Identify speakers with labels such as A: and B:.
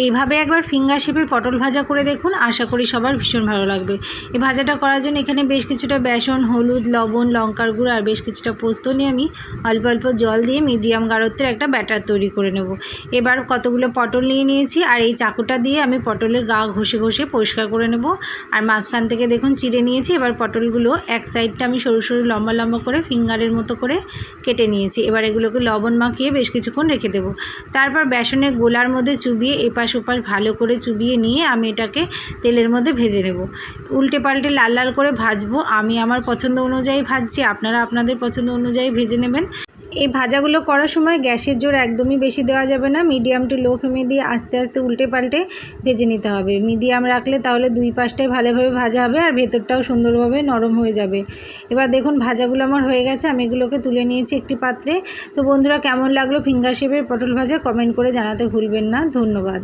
A: এইভাবে একবার ফিঙ্গার শেপের পটল ভাজা করে দেখুন, আশা করি সবার ভীষণ ভালো লাগবে। এই ভাজাটা করার জন্য এখানে বেশ কিছুটা বেসন, হলুদ, লবণ, লঙ্কার গুঁড়ো আর বেশ কিছুটা পোস্ত নিয়ে আমি অল্প অল্প জল দিয়ে মিডিয়াম গাঢ়ত্বের একটা ব্যাটার তৈরি করে নেব। এবার কতগুলো পটল নিয়ে নিয়েছি আর এই চাকুটা দিয়ে আমি পটলের গা ঘষে ঘষে পরিষ্কার করে নেব। আর মাঝখান থেকে দেখুন চিড়ে নিয়েছি। এবার পটলগুলো এক সাইডটা আমি সরু সরু লম্বা লম্বা করে ফিঙ্গারের মতো করে কেটে নিয়েছি। এবার এগুলোকে লবণ মাখিয়ে বেশ কিছুক্ষণ রেখে দেবো। তারপর বেসনের গোলার মধ্যে চুবিয়ে এপাশ ওপাশ ভালো করে চুবিয়ে নিয়ে আমি এটাকে তেলের মধ্যে ভেজে নেব। উল্টে পাল্টে লাল লাল করে ভাজবো। আমি আমার পছন্দ অনুযায়ী ভাজছি, আপনারা আপনাদের পছন্দ অনুযায়ী ভেজে নেবেন। এই ভাজাগুলো করার সময় গ্যাসের জোর একদমই বেশি দেওয়া যাবে না, মিডিয়াম টু লো ফ্লেমে দিয়ে আস্তে আস্তে উল্টে পাল্টে ভেজে নিতে হবে। মিডিয়াম রাখলে তাহলে দুই পাশটাই ভালোভাবে ভাজা হবে আর ভেতরটাও সুন্দরভাবে নরম হয়ে যাবে। এবার দেখুন ভাজাগুলো আমার হয়ে গেছে, আমি এগুলোকে তুলে নিয়েছি একটি পাত্রে। তো বন্ধুরা, কেমন লাগলো ফিঙ্গার শেপের পটল ভাজা কমেন্ট করে জানাতে ভুলবেন না। ধন্যবাদ।